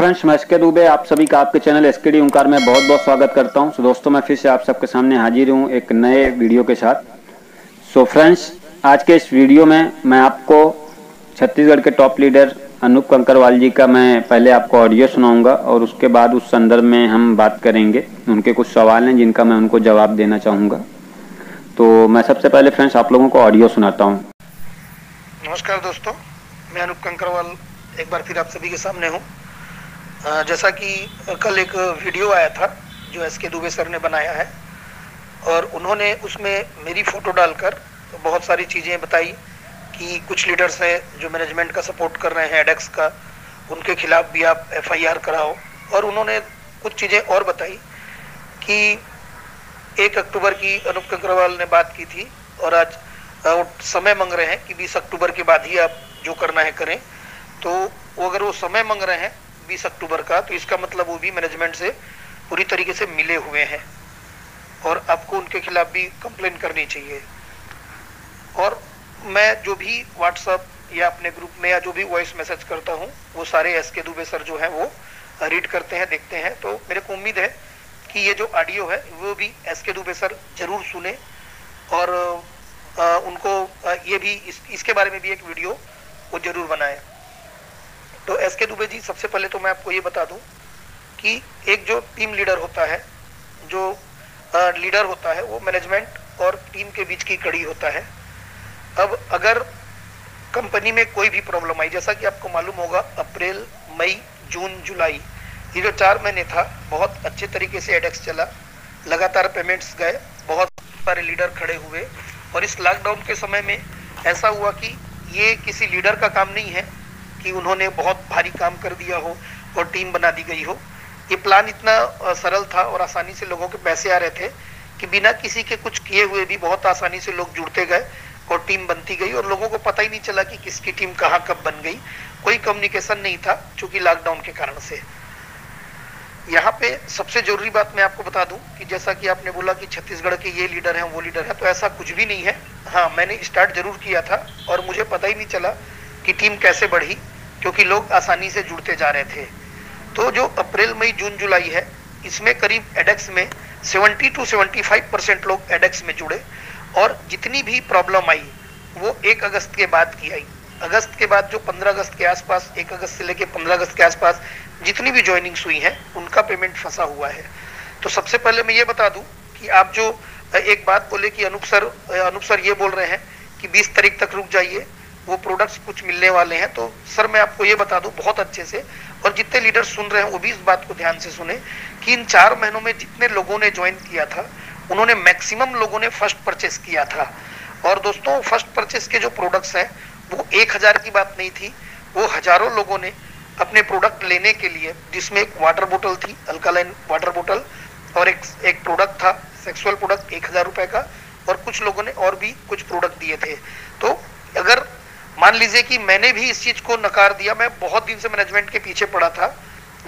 Friends, मैं SK Dubey आप सभी का आपके चैनल एसकेडी ओंकार में बहुत बहुत स्वागत करता हूं। दोस्तों, मैं फिर से आप सबके सामने हाजिर हूं एक नए वीडियो के साथ। फ्रेंड्स, आज के इस वीडियो में मैं आपको छत्तीसगढ़ के टॉप लीडर अनूप कंकरवाल जी का मैं पहले आपको ऑडियो सुनाऊंगा और उसके बाद उस संदर्भ में हम बात करेंगे। उनके कुछ सवाल हैं जिनका मैं उनको जवाब देना चाहूँगा। तो मैं सबसे पहले फ्रेंड्स आप लोगों को ऑडियो सुनाता हूँ। नमस्कार दोस्तों, मैं अनूप कंकरवाल एक बार फिर आप सभी के सामने हूँ। जैसा कि कल एक वीडियो आया था जो एसके दुबे सर ने बनाया है और उन्होंने उसमें मेरी फ़ोटो डालकर बहुत सारी चीज़ें बताई कि कुछ लीडर्स हैं जो मैनेजमेंट का सपोर्ट कर रहे हैं एडेक्स का, उनके खिलाफ भी आप एफआईआर कराओ। और उन्होंने कुछ चीज़ें और बताई कि 1 अक्टूबर की अनूप कंकरवाल ने बात की थी और आज समय मांग रहे हैं कि 20 अक्टूबर के बाद ही आप जो करना है करें। तो अगर वो समय मांग रहे हैं 20 अक्टूबर का, तो इसका मतलब वो भी मैनेजमेंट से पूरी तरीके से मिले हुए हैं और आपको उनके खिलाफ भी कंप्लेन करनी चाहिए। और मैं जो भी व्हाट्सएप या अपने ग्रुप में या जो भी वॉइस मैसेज करता हूँ वो सारे एसके दुबे सर जो हैं वो रीड करते हैं, देखते हैं। तो मेरे को उम्मीद है कि ये जो ऑडियो है वो भी एसके दुबे सर जरूर सुने और उनको ये भी इसके बारे में भी एक वीडियो वो जरूर बनाए। तो एसके दुबे जी, सबसे पहले तो मैं आपको ये बता दूं कि एक जो टीम लीडर होता है, जो लीडर होता है, वो मैनेजमेंट और टीम के बीच की कड़ी होता है। अब अगर कंपनी में कोई भी प्रॉब्लम आई, जैसा कि आपको मालूम होगा अप्रैल, मई, जून, जुलाई, ये जो 4 महीने था बहुत अच्छे तरीके से एडेक्स चला, लगातार पेमेंट्स गए, बहुत सारे लीडर खड़े हुए। और इस लॉकडाउन के समय में ऐसा हुआ कि ये किसी लीडर का काम नहीं है कि उन्होंने बहुत भारी काम कर दिया हो और टीम बना दी गई हो। ये प्लान इतना सरल था और आसानी से लोगों के पैसे आ रहे थे कि बिना किसी के कुछ किए हुए भी बहुत आसानी से लोग जुड़ते गए और टीम बनती गई और लोगों को पता ही नहीं चला कि किसकी टीम कहाँ कब बन गई। कोई कम्युनिकेशन नहीं था चूंकि लॉकडाउन के कारण से। यहाँ पे सबसे जरूरी बात मैं आपको बता दूं कि जैसा कि आपने बोला कि छत्तीसगढ़ के ये लीडर हैं वो लीडर हैं, तो ऐसा कुछ भी नहीं है। हाँ, मैंने स्टार्ट जरूर किया था और मुझे पता ही नहीं चला कि टीम कैसे बढ़ी, क्योंकि लोग आसानी से जुड़ते जा रहे थे। तो जो अप्रैल, मई, जून, जुलाई है, इसमें करीब एडेक्स में 70 to 75% लोग एडेक्स में जुड़े और जितनी भी प्रॉब्लम आई वो 1 अगस्त के बाद की आई। अगस्त के बाद जो 15 अगस्त के आसपास, 1 अगस्त से लेकर 15 अगस्त के आसपास जितनी भी ज्वाइनिंग्स हुई हैं उनका पेमेंट फंसा हुआ है। तो सबसे पहले मैं ये बता दूं कि आप जो एक बात बोले कि अनूप सर ये बोल रहे हैं कि 20 तारीख तक रुक जाइए, वो प्रोडक्ट्स कुछ मिलने वाले हैं। तो सर मैं आपको ये बता दूं बहुत अच्छे से, और जितने लीडर सुन रहे हैं वो भी इस बात को ध्यान से सुने कि इन 4 महीनों में जितने लोगों ने ज्वाइन किया था उन्होंने मैक्सिमम लोगों ने फर्स्ट परचेस किया था। और दोस्तों, फर्स्ट परचेस के जो प्रोडक्ट्स हैं वो 1000 की बात नहीं थी, वो हजारों लोगों ने अपने प्रोडक्ट लेने के लिए, जिसमें एक वाटर बोतल थी, अल्कालाइन वाटर बोतल, और एक प्रोडक्ट था सेक्सुअल प्रोडक्ट 1000 रुपए का, और कुछ लोगों ने और भी कुछ प्रोडक्ट दिए थे। तो अगर मान लीजिए कि मैंने भी इस चीज को नकार दिया, मैं बहुत दिन से मैनेजमेंट के पीछे पड़ा था।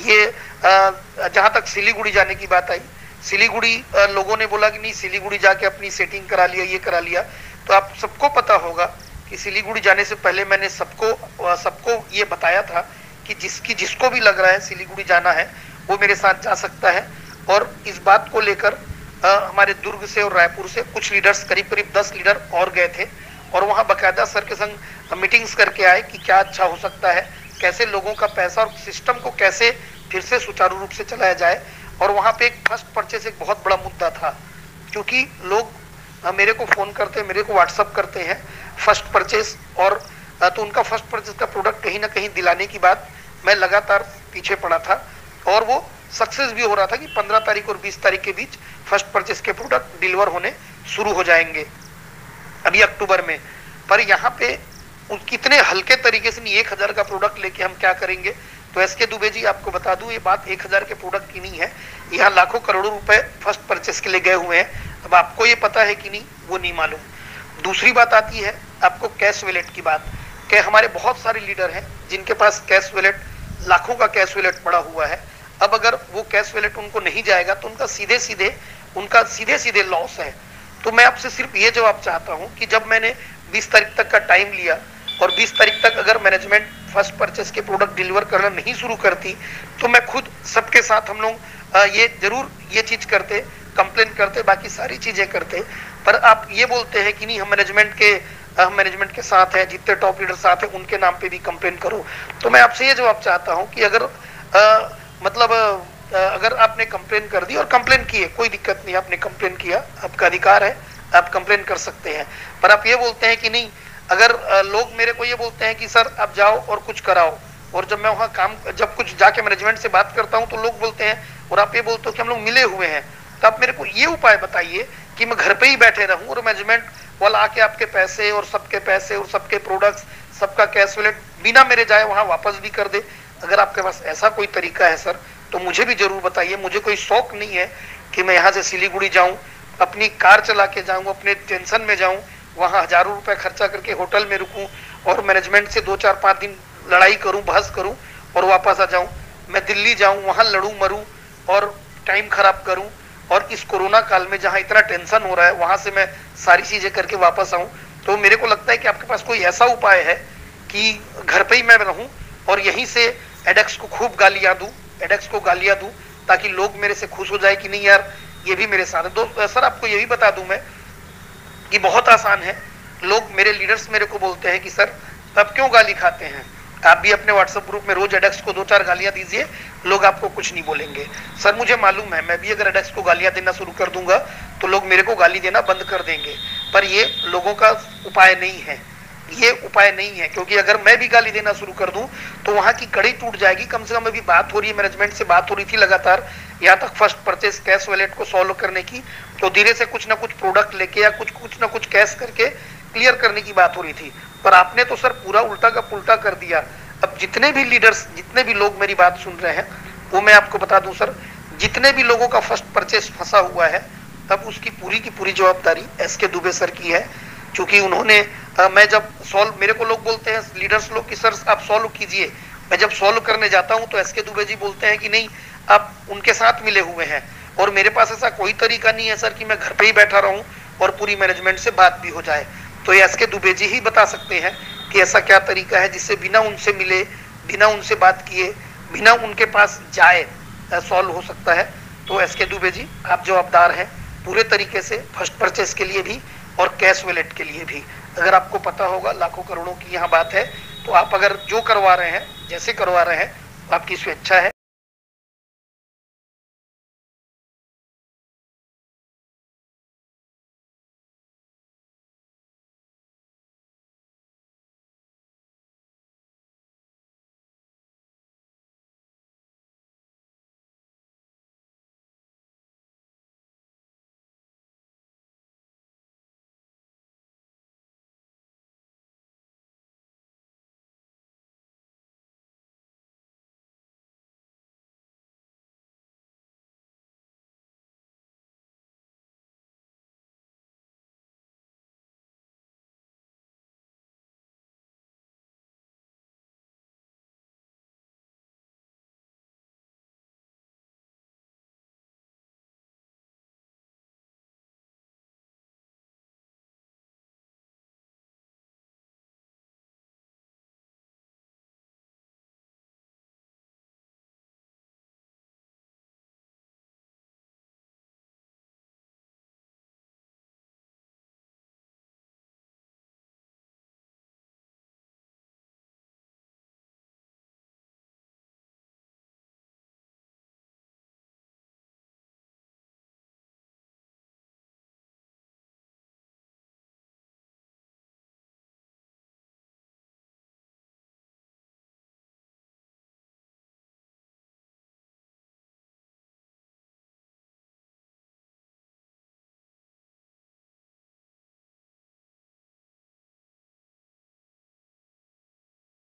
ये जहां तक सिलीगुड़ी जाने की बात आई, सिलीगुड़ी लोगों ने बोला कि नहीं सिलीगुड़ी जाके अपनी सेटिंग करा लिया, ये करा लिया। तो आप सबको पता होगा कि सिलीगुड़ी जाने से पहले मैंने सबको ये बताया था कि जिसको भी लग रहा है सिलीगुड़ी जाना है वो मेरे साथ जा सकता है। और इस बात को लेकर हमारे दुर्ग से और रायपुर से कुछ लीडर्स, करीब 10 लीडर और गए थे और वहाँ बाकायदा सर के संग मीटिंग्स करके आए कि क्या अच्छा हो सकता है, कैसे लोगों का पैसा और सिस्टम को कैसे फिर से सुचारू रूप से चलाया जाए। और वहाँ पे एक फर्स्ट परचेस एक बहुत बड़ा मुद्दा था, क्योंकि लोग मेरे को फोन करते हैं, मेरे को व्हाट्सअप करते हैं फर्स्ट परचेस, और तो उनका फर्स्ट परचेस का प्रोडक्ट कहीं ना कहीं दिलाने की बात मैं लगातार पीछे पड़ा था और वो सक्सेस भी हो रहा था कि 15 तारीख और 20 तारीख के बीच फर्स्ट परचेस के प्रोडक्ट डिलीवर होने शुरू हो जाएंगे अभी अक्टूबर में। पर यहाँ पे कितने हल्के तरीके से, नहीं 1000 का प्रोडक्ट लेके हम क्या करेंगे। तो एसके दुबे जी, आपको बता दूं ये बात 1000 के प्रोडक्ट की नहीं है, यहाँ लाखों करोड़ों रुपए फर्स्ट परचेस के लिए गए हुए हैं। अब आपको ये पता है कि नहीं वो नहीं मालूम। दूसरी बात आती है आपको कैश वैलेट की बात, कि हमारे बहुत सारे लीडर हैं जिनके पास कैश वैलेट, लाखों का कैश वैलेट पड़ा हुआ है। अब अगर वो कैश वैलेट उनको नहीं जाएगा तो उनका सीधे सीधे लॉस है। तो मैं आपसे सिर्फ ये जवाब चाहता हूं कि जब मैंने 20 तारीख तक का टाइम लिया और 20 तारीख तक अगर मैनेजमेंट फर्स्ट परचेस के प्रोडक्ट डिलीवर करना नहीं शुरू करती तो मैं खुद सबके साथ हम लोग ये जरूर ये चीज करते, कंप्लेन करते, बाकी सारी चीजें करते। पर आप ये बोलते हैं कि नहीं, हम मैनेजमेंट के साथ हैं, जितने टॉप लीडर साथ हैं उनके नाम पे भी कंप्लेन करो। तो मैं आपसे ये जवाब चाहता हूं कि अगर अगर आपने कंप्लेन कर दी और कंप्लेन की है, कोई दिक्कत नहीं, आपने कंप्लेन किया, आपका अधिकार है, आप कंप्लेन कर सकते हैं। पर आप ये बोलते हैं कि नहीं, अगर लोग मेरे को ये बोलते हैं कि सर आप जाओ और कुछ कराओ, और जब मैं वहाँ जब कुछ जाके मैनेजमेंट से बात करता हूँ तो लोग बोलते हैं, और आप ये बोलते हो कि हम लोग मिले हुए हैं, तो आप मेरे को ये उपाय बताइए कि मैं घर पे ही बैठे रहूं और मैनेजमेंट वाला आके आपके पैसे और सबके प्रोडक्ट्स, सबका कैश वैलेट बिना मेरे जाए वहां वापस भी कर दे। अगर आपके पास ऐसा कोई तरीका है सर तो मुझे भी जरूर बताइए। मुझे कोई शौक नहीं है कि मैं यहाँ से सिलीगुड़ी जाऊं, अपनी कार चला के जाऊं, अपने टेंशन में जाऊं, वहां हजारों रुपए खर्चा करके होटल में रुकूं और मैनेजमेंट से 2-4-5 दिन लड़ाई करूं, बहस करूं और वापस आ जाऊं। मैं दिल्ली जाऊं, वहां लड़ूं मरूं और टाइम खराब करूं, और इस कोरोना काल में जहां इतना टेंशन हो रहा है वहां से मैं सारी चीजें करके वापस आऊं। तो मेरे को लगता है कि आपके पास कोई ऐसा उपाय है कि घर पे ही मैं रहूं और यहीं से एडेक्स को खूब गालियां दूं, एडेक्स को गालियां दूं, ताकि लोग मेरे से खुश हो जाए कि नहीं यार ये भी मेरे साथ है। तो सर आपको ये भी बता दूं मैं कि बहुत आसान है। लोग, मेरे लीडर्स मेरे को बोलते हैं कि सर आप क्यों गाली खाते हैं, आप भी अपने व्हाट्सएप ग्रुप में रोज एडेक्स को 2-4 गालियां दीजिए, लोग आपको कुछ नहीं बोलेंगे। सर मुझे मालूम है, मैं भी अगर एडेक्स को गालियां देना शुरू कर दूंगा तो लोग मेरे को गाली देना बंद कर देंगे। पर ये लोगों का उपाय नहीं है, ये उपाय नहीं है, क्योंकि अगर मैं भी गाली देना शुरू कर दूं तो वहां की कड़ी टूट जाएगी। कम से कम अभी बात हो रही है, मैनेजमेंट से बात हो रही थी लगातार, यहाँ तक फर्स्ट परचेस कैश वैलेट को सॉल्व करने की, तो धीरे से कुछ ना कुछ प्रोडक्ट लेके या कुछ ना कुछ कैश करके क्लियर करने की बात हो रही थी। पर आपने तो सर पूरा उल्टा का पुल्टा कर दिया। अब जितने भी लीडर्स, जितने भी लोग मेरी बात सुन रहे हैं, वो मैं आपको बता दूं सर, जितने भी लोगों का फर्स्ट परचेस फंसा हुआ है, तब उसकी पूरी की पूरी जवाबदारी एसके दुबे सर की है। क्योंकि उन्होंने मैं जब सॉल्व, मेरे को लोग बोलते हैं लीडर्स लोग कि सर आप सॉल्व कीजिए, मैं जब सॉल्व करने जाता हूं तो एसके दुबे जी बोलते हैं कि नहीं आप उनके साथ मिले हुए हैं, और मेरे पास ऐसा कोई तरीका नहीं है सर कि मैं घर पे ही बैठा रहूं और पूरी मैनेजमेंट से बात भी हो जाए। तो एसके दुबे जी ही बता सकते हैं कि ऐसा क्या तरीका है जिससे बिना उनसे मिले, बिना उनसे बात किए, बिना उनके पास जाए सॉल्व हो सकता है। तो एसके दुबे जी आप जवाबदार हैं पूरे तरीके से, फर्स्ट परचेस के लिए भी और कैश वैलेट के लिए भी। अगर आपको पता होगा, लाखों करोड़ों की यहाँ बात है, तो आप अगर जो करवा रहे हैं, जैसे करवा रहे हैं, आपकी स्वेच्छा है।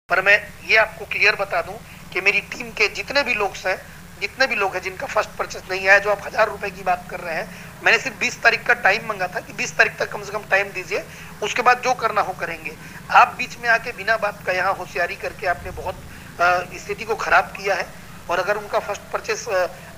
पर मैं ये आपको क्लियर बता दूं कि मेरी टीम के जितने भी लोग हैं जिनका फर्स्ट परचेस नहीं आया, जो आप 1000 रुपए की बात कर रहे हैं, मैंने सिर्फ 20 तारीख का टाइम मांगा था कि 20 तारीख तक कम से कम टाइम दीजिए, उसके बाद जो करना हो करेंगे। आप बीच में आके बिना बात का यहाँ होशियारी करके आपने बहुत स्थिति को खराब किया है। और अगर उनका फर्स्ट परचेस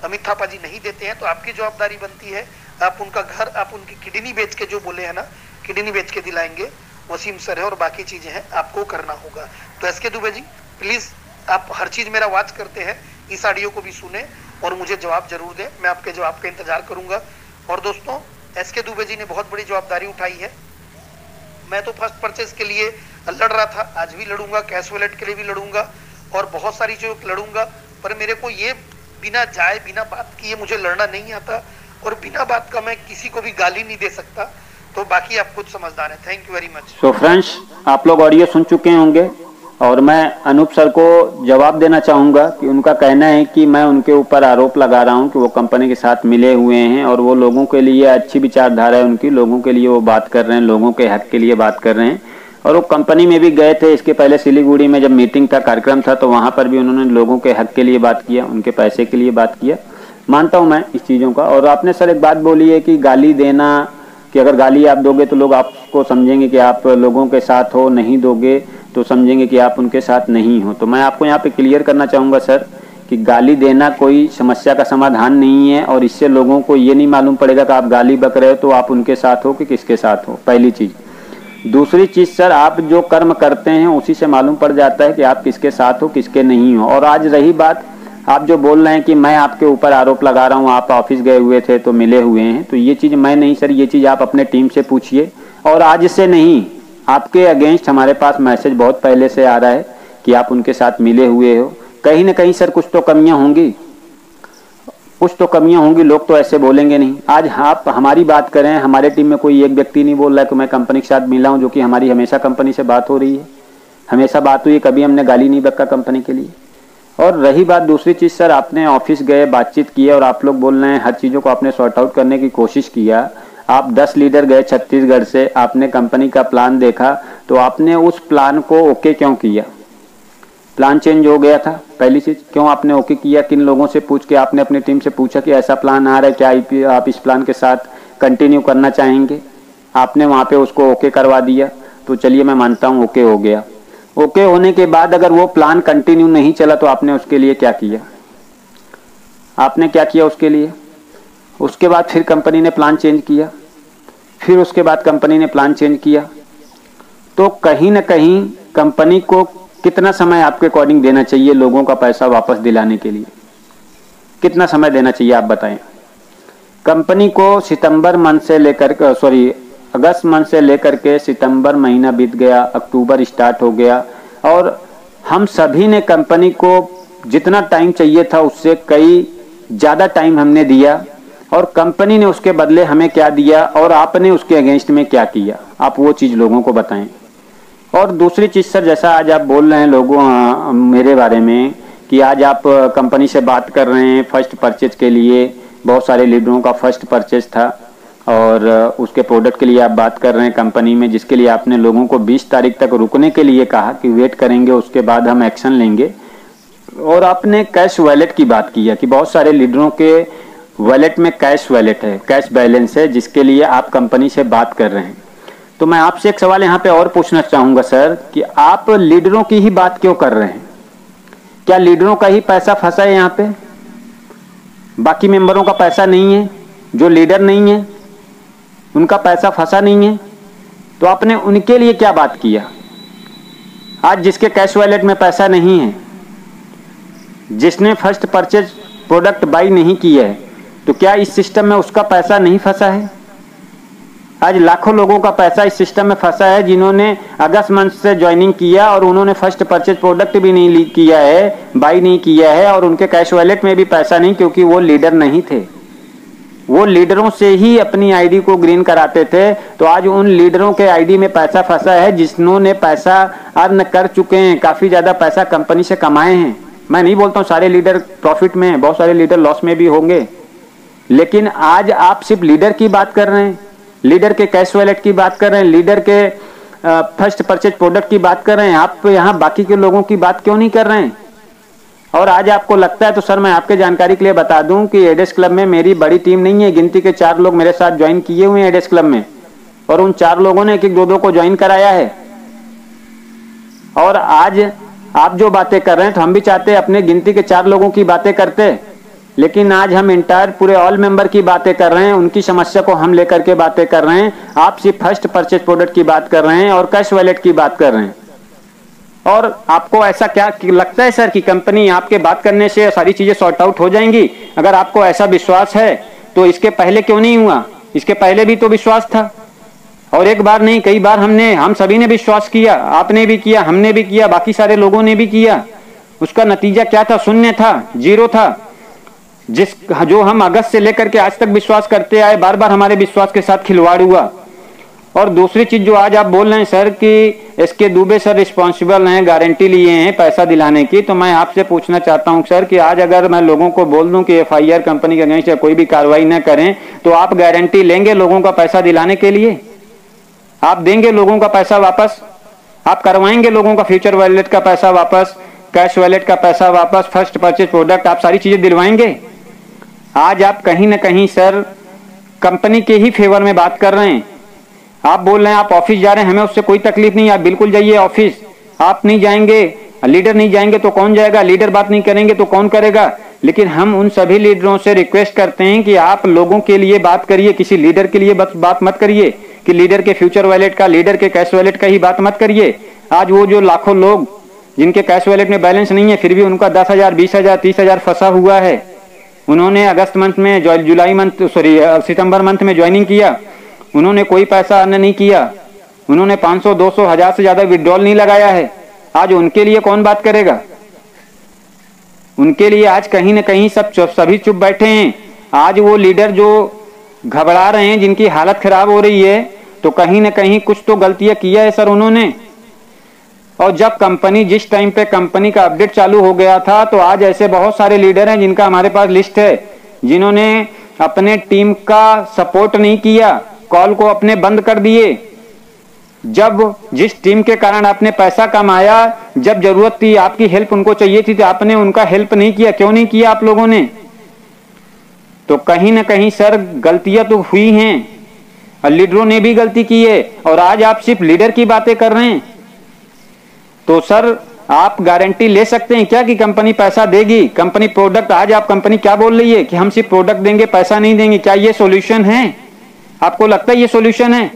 अमित थापा जी नहीं देते हैं तो आपकी जवाबदारी बनती है, आप उनका घर, आप उनकी किडनी बेच के, जो बोले हैं ना, किडनी बेच के दिलाएंगे। वसीम सर है और बाकी चीजें हैं, आपको करना होगा। तो एसके दुबे जी प्लीज आप हर चीज मेरा वॉच करते हैं, इस ऑडियो को भी सुने और मुझे जवाब जरूर दें, मैं आपके जवाब का इंतजार करूंगा। और दोस्तों एसके दुबे जी ने बहुत बड़ी जवाबदारी उठाई है। मैं तो फर्स्ट परचेज के लिए लड़ रहा था, आज भी लड़ूंगा, कैश वॉलेट के लिए भी लड़ूंगा और बहुत सारी चीजों लड़ूंगा, पर मेरे को ये बिना जाए बिना बात किए मुझे लड़ना नहीं आता और बिना बात का मैं किसी को भी गाली नहीं दे सकता। तो बाकी आप खुद समझदार हैं। Thank you very much. So friends, आप लोग ऑडियो सुन चुके होंगे और मैं अनूप सर को जवाब देना चाहूँगा कि उनका कहना है कि मैं उनके ऊपर आरोप लगा रहा हूँ कि वो कंपनी के साथ मिले हुए हैं और वो लोगों के लिए अच्छी विचारधारा है उनकी, लोगों के लिए वो बात कर रहे हैं, लोगों के हक के लिए बात कर रहे हैं। और वो कंपनी में भी गए थे, इसके पहले सिलीगुड़ी में जब मीटिंग का कार्यक्रम था तो वहाँ पर भी उन्होंने लोगों के हक के लिए बात किया, उनके पैसे के लिए बात किया। मानता हूँ मैं इस चीज़ों का। और आपने सर एक बात बोली है कि गाली देना, कि अगर गाली आप दोगे तो लोग आपको समझेंगे कि आप लोगों के साथ हो, नहीं दोगे तो समझेंगे कि आप उनके साथ नहीं हो। तो मैं आपको यहाँ पे क्लियर करना चाहूँगा सर कि गाली देना कोई समस्या का समाधान नहीं है और इससे लोगों को ये नहीं मालूम पड़ेगा कि आप गाली बक रहे हो तो आप उनके साथ हो कि किसके साथ हो, पहली चीज़। दूसरी चीज़ सर, आप जो कर्म करते हैं उसी से मालूम पड़ जाता है कि आप किसके साथ हो किसके नहीं हो। और आज रही बात, आप जो बोल रहे हैं कि मैं आपके ऊपर आरोप लगा रहा हूँ, आप ऑफिस गए हुए थे तो मिले हुए हैं, तो ये चीज़ मैं नहीं सर, ये चीज़ आप अपने टीम से पूछिए। और आज से नहीं, आपके अगेंस्ट हमारे पास मैसेज बहुत पहले से आ रहा है कि आप उनके साथ मिले हुए हो। कहीं ना कहीं सर कुछ तो कमियां होंगी, कुछ तो कमियां होंगी, लोग तो ऐसे बोलेंगे नहीं। आज आप हमारी बात करें, हमारे टीम में कोई एक व्यक्ति नहीं बोल रहा है कि मैं कंपनी के साथ मिला हूं, जो कि हमारी हमेशा कंपनी से बात हो रही है, हमेशा बात हुई, कभी हमने गाली नहीं बक्का कंपनी के लिए। और रही बात दूसरी चीज़ सर, आपने ऑफिस गए, बातचीत की और आप लोग बोल रहे हैं हर चीज़ों को आपने सॉर्ट आउट करने की कोशिश किया। आप 10 लीडर गए छत्तीसगढ़ से, आपने कंपनी का प्लान देखा, तो आपने उस प्लान को ओके क्यों किया? प्लान चेंज हो गया था, पहली चीज़ क्यों आपने ओके किया? किन लोगों से पूछ के आपने अपनी टीम से पूछा कि ऐसा प्लान आ रहा है, क्या आप इस प्लान के साथ कंटिन्यू करना चाहेंगे? आपने वहाँ पे उसको ओके करवा दिया, तो चलिए मैं मानता हूँ ओके हो गया। ओके होने के बाद अगर वो प्लान कंटिन्यू नहीं चला तो आपने उसके लिए क्या किया? आपने क्या किया उसके लिए? उसके बाद फिर कंपनी ने प्लान चेंज किया, फिर उसके बाद कंपनी ने प्लान चेंज किया, तो कहीं ना कहीं कंपनी को कितना समय आपके अकॉर्डिंग देना चाहिए लोगों का पैसा वापस दिलाने के लिए? कितना समय देना चाहिए आप बताएं? कंपनी को सितंबर मंथ से लेकर अगस्त मंथ से लेकर के सितंबर महीना बीत गया, अक्टूबर स्टार्ट हो गया और हम सभी ने कंपनी को जितना टाइम चाहिए था उससे कई ज़्यादा टाइम हमने दिया और कंपनी ने उसके बदले हमें क्या दिया और आपने उसके अगेंस्ट में क्या किया, आप वो चीज़ लोगों को बताएं। और दूसरी चीज़ सर, जैसा आज आप बोल रहे हैं लोगों मेरे बारे में कि आज आप कंपनी से बात कर रहे हैं फर्स्ट परचेज के लिए, बहुत सारे लीडरों का फर्स्ट परचेज था और उसके प्रोडक्ट के लिए आप बात कर रहे हैं कंपनी में, जिसके लिए आपने लोगों को 20 तारीख तक रुकने के लिए कहा कि वेट करेंगे उसके बाद हम एक्शन लेंगे। और आपने कैश वॉलेट की बात की है कि बहुत सारे लीडरों के वॉलेट में कैश वॉलेट है, कैश बैलेंस है, जिसके लिए आप कंपनी से बात कर रहे हैं। तो मैं आपसे एक सवाल यहाँ पे और पूछना चाहूँगा सर कि आप लीडरों की ही बात क्यों कर रहे हैं? क्या लीडरों का ही पैसा फंसा है यहाँ पे? बाकी मेंबरों का पैसा नहीं है? जो लीडर नहीं है उनका पैसा फंसा नहीं है? तो आपने उनके लिए क्या बात किया? आज जिसके कैश वॉलेट में पैसा नहीं है, जिसने फर्स्ट परचेज प्रोडक्ट बाई नहीं किया है, तो क्या इस सिस्टम में उसका पैसा नहीं फंसा है? आज लाखों लोगों का पैसा इस सिस्टम में फंसा है जिन्होंने अगस्त मंथ से ज्वाइनिंग किया और उन्होंने फर्स्ट परचेज प्रोडक्ट भी नहीं किया है, बाई नहीं किया है और उनके कैश वॉलेट में भी पैसा नहीं, क्योंकि वो लीडर नहीं थे। वो लीडरों से ही अपनी आईडी को ग्रीन कराते थे। तो आज उन लीडरों के आईडी में पैसा फंसा है जिन्होंने पैसा अर्न कर चुके हैं, काफ़ी ज़्यादा पैसा कंपनी से कमाए हैं। मैं नहीं बोलता हूँ सारे लीडर प्रॉफिट में हैं, बहुत सारे लीडर लॉस में भी होंगे, लेकिन आज आप सिर्फ लीडर की बात कर रहे हैं, लीडर के कैश वॉलेट की बात कर रहे हैं, लीडर के फर्स्ट परचेज प्रोडक्ट की बात कर रहे हैं। आप यहाँ बाकी के लोगों की बात क्यों नहीं कर रहे हैं? और आज आपको लगता है तो सर मैं आपके जानकारी के लिए बता दूं कि एडेस क्लब में मेरी बड़ी टीम नहीं है, गिनती के 4 लोग मेरे साथ ज्वाइन किए हुए हैं एडेस क्लब में, और उन 4 लोगों ने 1-1 2-2 को ज्वाइन कराया है। और आज आप जो बातें कर रहे हैं तो हम भी चाहते हैं अपने गिनती के 4 लोगों की बातें करते, लेकिन आज हम इंटायर पूरे ऑल मेंबर की बातें कर रहे हैं, उनकी समस्या को हम लेकर के बातें कर रहे हैं। आप सिर्फ फर्स्ट परचेज प्रोडक्ट की बात कर रहे हैं और कैश वॉलेट की बात कर रहे हैं। और आपको ऐसा क्या लगता है सर कि कंपनी आपके बात करने से सारी चीजें सॉर्ट आउट हो जाएंगी? अगर आपको ऐसा विश्वास है तो इसके पहले क्यों नहीं हुआ? इसके पहले भी तो विश्वास था, और एक बार नहीं कई बार हम सभी ने विश्वास किया। आपने भी किया, हमने भी किया, बाकी सारे लोगों ने भी किया। उसका नतीजा क्या था? शून्य था, जीरो था। जो हम अगस्त से लेकर के आज तक विश्वास करते आए, बार बार हमारे विश्वास के साथ खिलवाड़ हुआ। और दूसरी चीज जो आज आप बोल रहे हैं सर कि एसके दुबे सर रिस्पॉन्सिबल हैं, गारंटी लिए हैं पैसा दिलाने की, तो मैं आपसे पूछना चाहता हूं सर कि आज अगर मैं लोगों को बोल दूं कि एफआईआर कंपनी के अगेंस्ट या कोई भी कार्रवाई न करें, तो आप गारंटी लेंगे लोगों का पैसा दिलाने के लिए? आप देंगे लोगों का पैसा वापस? आप करवाएंगे लोगों का फ्यूचर वॉलेट का पैसा वापस, कैश वॉलेट का पैसा वापस, फर्स्ट परचेज प्रोडक्ट, आप सारी चीजें दिलवाएंगे? आज आप कहीं ना कहीं सर कंपनी के ही फेवर में बात कर रहे हैं। आप बोल रहे हैं आप ऑफिस जा रहे हैं, हमें उससे कोई तकलीफ नहीं, आप बिल्कुल जाइए ऑफिस। आप नहीं जाएंगे, लीडर नहीं जाएंगे तो कौन जाएगा? लीडर बात नहीं करेंगे तो कौन करेगा? लेकिन हम उन सभी लीडरों से रिक्वेस्ट करते हैं कि आप लोगों के लिए बात करिए, किसी लीडर के लिए बात मत करिए कि लीडर के फ्यूचर वॉलेट का, लीडर के कैश वॉलेट का ही बात मत करिए। आज वो जो लाखों लोग जिनके कैश वॉलेट में बैलेंस नहीं है, फिर भी उनका 10,000, 20,000, 30,000 फंसा हुआ है। उन्होंने अगस्त मंथ में, सितंबर मंथ में ज्वाइनिंग किया, उन्होंने कोई पैसा अर्न नहीं किया, उन्होंने 500, 200, 1000 से ज्यादा विड्रॉल नहीं लगाया है। आज उनके लिए कौन बात करेगा? उनके लिए आज कहीं ना कहीं सभी चुप बैठे हैं। आज वो लीडर जो घबरा रहे हैं, जिनकी हालत खराब हो रही है, तो कहीं ना कहीं कुछ तो गलतियां किया है सर उन्होंने। और जब कंपनी, जिस टाइम पे कंपनी का अपडेट चालू हो गया था, तो आज ऐसे बहुत सारे लीडर हैं जिनका हमारे पास लिस्ट है, जिन्होंने अपने टीम का सपोर्ट नहीं किया, कॉल को अपने बंद कर दिए। जब जिस टीम के कारण आपने पैसा कमाया, जब जरूरत थी, आपकी हेल्प उनको चाहिए थी, तो आपने उनका हेल्प नहीं किया। क्यों नहीं किया आप लोगों ने? तो कहीं ना कहीं सर गलतियां तो हुई हैं, और लीडरों ने भी गलती की है, और आज आप सिर्फ लीडर की बातें कर रहे हैं। तो सर आप गारंटी ले सकते हैं क्या कि कंपनी पैसा देगी? कंपनी प्रोडक्ट, आज आप कंपनी क्या बोल रही है कि हम सिर्फ प्रोडक्ट देंगे, पैसा नहीं देंगे? क्या ये सॉल्यूशन है? आपको लगता है ये सॉल्यूशन है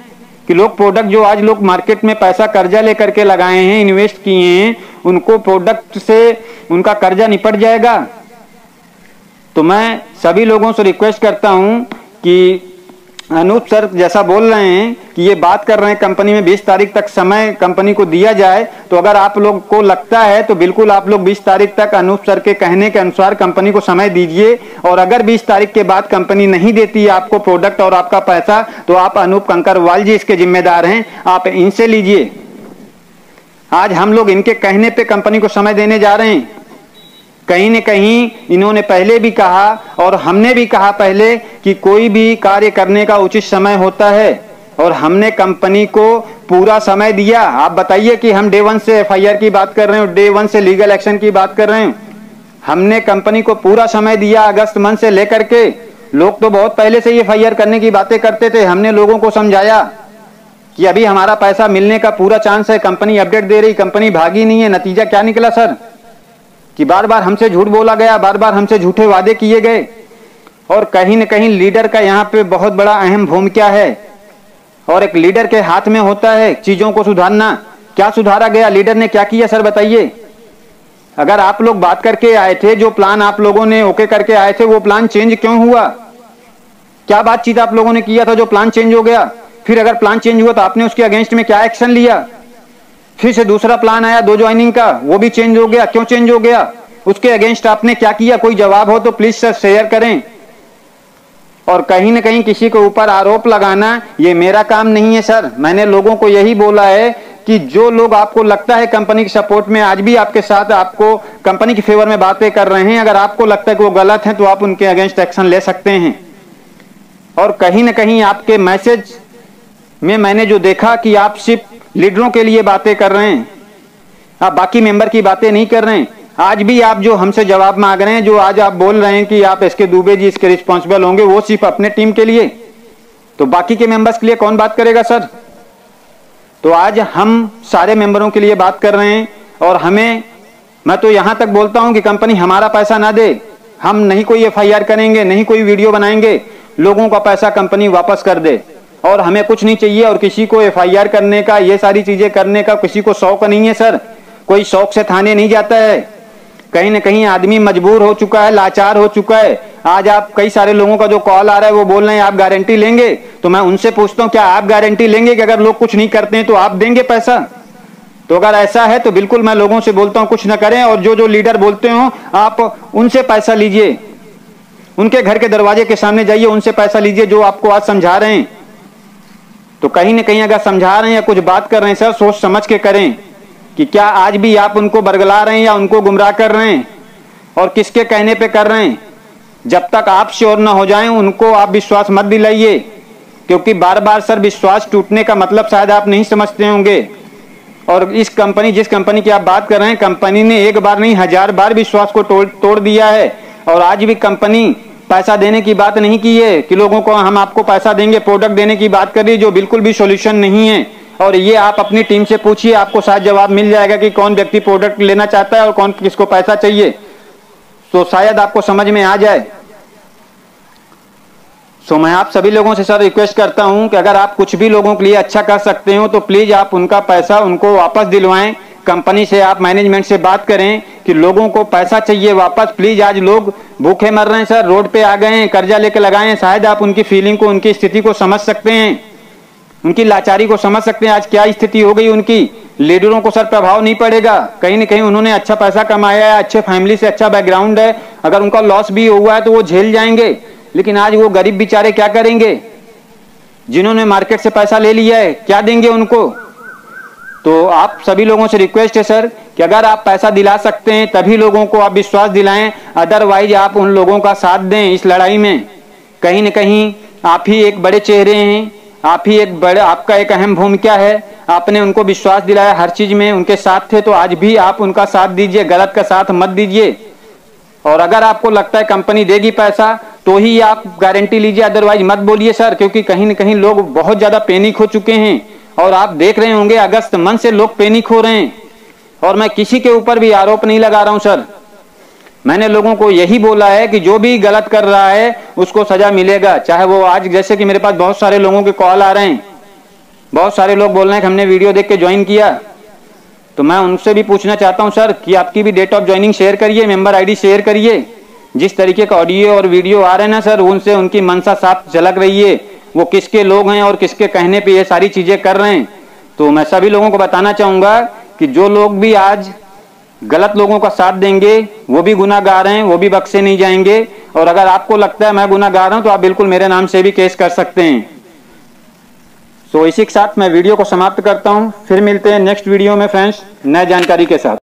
कि लोग प्रोडक्ट, जो आज लोग मार्केट में पैसा कर्जा लेकर के लगाए हैं, इन्वेस्ट किए हैं, उनको प्रोडक्ट से उनका कर्जा निपट जाएगा? तो मैं सभी लोगों से रिक्वेस्ट करता हूं कि अनूप सर जैसा बोल रहे हैं कि ये बात कर रहे हैं कंपनी में 20 तारीख तक समय कंपनी को दिया जाए, तो अगर आप लोग को लगता है तो बिल्कुल आप लोग 20 तारीख तक अनूप सर के कहने के अनुसार कंपनी को समय दीजिए। और अगर 20 तारीख के बाद कंपनी नहीं देती है आपको प्रोडक्ट और आपका पैसा, तो आप अनूप कंकरवाल जी इसके जिम्मेदार हैं, आप इनसे लीजिए। आज हम लोग इनके कहने पे कंपनी को समय देने जा रहे हैं। कहीं न कहीं इन्होंने पहले भी कहा और हमने भी कहा पहले कि कोई भी कार्य करने का उचित समय होता है, और हमने कंपनी को पूरा समय दिया। आप बताइए कि हम डे 1 से एफआईआर की बात कर रहे हैं, डे 1 से लीगल एक्शन की बात कर रहे हैं। हमने कंपनी को पूरा समय दिया अगस्त मंथ से लेकर के। लोग तो बहुत पहले से ही एफआईआर करने की बातें करते थे। हमने लोगों को समझाया कि अभी हमारा पैसा मिलने का पूरा चांस है, कंपनी अपडेट दे रही, कंपनी भागी नहीं है। नतीजा क्या निकला सर कि बार बार हमसे झूठ बोला गया, बार बार हमसे झूठे वादे किए गए। और कहीं न कहीं लीडर का यहाँ पे बहुत बड़ा अहम भूमिका है, और एक लीडर के हाथ में होता है चीजों को सुधारना। क्या सुधारा गया? लीडर ने क्या किया सर बताइए? अगर आप लोग बात करके आए थे, जो प्लान आप लोगों ने ओके करके आए थे, वो प्लान चेंज क्यों हुआ? क्या बातचीत आप लोगों ने किया था जो प्लान चेंज हो गया? फिर अगर प्लान चेंज हुआ तो आपने उसके अगेंस्ट में क्या एक्शन लिया? फिर से दूसरा प्लान आया 2 ज्वाइनिंग का, वो भी चेंज हो गया। क्यों चेंज हो गया? उसके अगेंस्ट आपने क्या किया? कोई जवाब हो तो प्लीज सर शेयर करें। और कहीं ना कहीं किसी के ऊपर आरोप लगाना ये मेरा काम नहीं है सर। मैंने लोगों को यही बोला है कि जो लोग आपको लगता है कंपनी के सपोर्ट में आज भी आपके साथ, आपको कंपनी के फेवर में बातें कर रहे हैं, अगर आपको लगता है कि वो गलत है तो आप उनके अगेंस्ट एक्शन ले सकते हैं। और कहीं ना कहीं आपके मैसेज में मैंने जो देखा कि आप सिर्फ लीडरों के लिए बातें कर रहे हैं, आप बाकी मेंबर की बातें नहीं कर रहे हैं। आज भी आप जो हमसे जवाब मांग रहे हैं, जो आज आप बोल रहे हैं कि आप एसके दुबे जी इसके रिस्पॉन्सिबल होंगे, वो सिर्फ अपने टीम के लिए, तो बाकी के मेंबर्स के लिए कौन बात करेगा सर? तो आज हम सारे मेंबरों के लिए बात कर रहे हैं। और मैं तो यहां तक बोलता हूं कि कंपनी हमारा पैसा ना दे, हम नहीं कोई FIR करेंगे, नहीं कोई वीडियो बनाएंगे, लोगों का पैसा कंपनी वापस कर दे और हमें कुछ नहीं चाहिए। और किसी को FIR करने का, ये सारी चीजें करने का किसी को शौक नहीं है सर। कोई शौक से थाने नहीं जाता है। कहीं ना कहीं आदमी मजबूर हो चुका है, लाचार हो चुका है। आज आप कई सारे लोगों का जो कॉल आ रहा है वो बोल रहे हैं आप गारंटी लेंगे, तो मैं उनसे पूछता हूं क्या आप गारंटी लेंगे कि अगर लोग कुछ नहीं करते हैं तो आप देंगे पैसा? तो अगर ऐसा है तो बिल्कुल मैं लोगों से बोलता हूं कुछ ना करें, और जो जो लीडर बोलते हो आप उनसे पैसा लीजिए, उनके घर के दरवाजे के सामने जाइए, उनसे पैसा लीजिए जो आपको आज समझा रहे हैं। तो कहीं ना कहीं अगर समझा रहे हैं या कुछ बात कर रहे हैं सर, सोच समझ के करें कि क्या आज भी आप उनको बरगला रहे हैं या उनको गुमराह कर रहे हैं और किसके कहने पे कर रहे हैं। जब तक आप श्योर ना हो जाएं उनको आप विश्वास मत दिलाइए, क्योंकि बार बार सर विश्वास टूटने का मतलब शायद आप नहीं समझते होंगे। और इस कंपनी, जिस कंपनी की आप बात कर रहे हैं, कंपनी ने एक बार नहीं 1000 बार विश्वास को तोड़ दिया है। और आज भी कंपनी पैसा देने की बात नहीं की है कि लोगों को हम आपको पैसा देंगे, प्रोडक्ट देने की बात कर रही है, जो बिल्कुल भी सॉल्यूशन नहीं है। और ये आप अपनी टीम से पूछिए, आपको शायद जवाब मिल जाएगा कि कौन व्यक्ति प्रोडक्ट लेना चाहता है और कौन किसको पैसा चाहिए, तो शायद आपको समझ में आ जाए। सो मैं आप सभी लोगों से सर रिक्वेस्ट करता हूं कि अगर आप कुछ भी लोगों के लिए अच्छा कर सकते हो तो प्लीज आप उनका पैसा उनको वापस दिलवाएं। कंपनी से आप मैनेजमेंट से बात करें कि लोगों को पैसा चाहिए वापस प्लीज। आज लोग भूखे मर रहे हैं सर, रोड पे आ गए हैं, कर्जा लेके लगाए हैं। शायद आप उनकी फीलिंग को, उनकी स्थिति को समझ सकते हैं, उनकी लाचारी को समझ सकते हैं। आज क्या स्थिति हो गई उनकी। लीडरों को सर प्रभाव नहीं पड़ेगा, कहीं ना कहीं उन्होंने अच्छा पैसा कमाया है, अच्छे फैमिली से, अच्छा बैकग्राउंड है, अगर उनका लॉस भी हुआ है तो वो झेल जाएंगे। लेकिन आज वो गरीब बेचारे क्या करेंगे? जिन्होंने मार्केट से पैसा ले लिया है क्या देंगे उनको? तो आप सभी लोगों से रिक्वेस्ट है सर कि अगर आप पैसा दिला सकते हैं तभी लोगों को आप विश्वास दिलाएं, अदरवाइज आप उन लोगों का साथ दें इस लड़ाई में। कहीं ना कहीं आप ही एक बड़े चेहरे हैं, आप ही एक बड़े, आपका एक अहम भूमिका है। आपने उनको विश्वास दिलाया, हर चीज में उनके साथ थे, तो आज भी आप उनका साथ दीजिए, गलत का साथ मत दीजिए। और अगर आपको लगता है कंपनी देगी पैसा तो ही आप गारंटी लीजिए, अदरवाइज मत बोलिए सर, क्योंकि कहीं ना कहीं लोग बहुत ज्यादा पैनिक हो चुके हैं। और आप देख रहे होंगे अगस्त मंथ से लोग पैनिक हो रहे हैं। और मैं किसी के ऊपर भी आरोप नहीं लगा रहा हूं सर, मैंने लोगों को यही बोला है कि जो भी गलत कर रहा है उसको सजा मिलेगा। चाहे वो आज, जैसे कि मेरे पास बहुत सारे लोगों के कॉल आ रहे हैं, बहुत सारे लोग बोल रहे हैं कि हमने वीडियो देख के ज्वाइन किया, तो मैं उनसे भी पूछना चाहता हूं सर कि आपकी भी डेट ऑफ ज्वाइनिंग शेयर करिए, मेंबर आईडी शेयर करिए। जिस तरीके का ऑडियो और वीडियो आ रहे हैं ना सर, उनसे उनकी मनसा साफ झलक रही है, वो किसके लोग हैं और किसके कहने पे ये सारी चीजें कर रहे हैं। तो मैं सभी लोगों को बताना चाहूंगा कि जो लोग भी आज गलत लोगों का साथ देंगे वो भी गुनाहगार हैं, वो भी बख्शे नहीं जाएंगे। और अगर आपको लगता है मैं गुनाहगार हूं तो आप बिल्कुल मेरे नाम से भी केस कर सकते हैं। तो इसी के साथ मैं वीडियो को समाप्त करता हूं, फिर मिलते हैं नेक्स्ट वीडियो में फ्रेंड्स, नए जानकारी के साथ।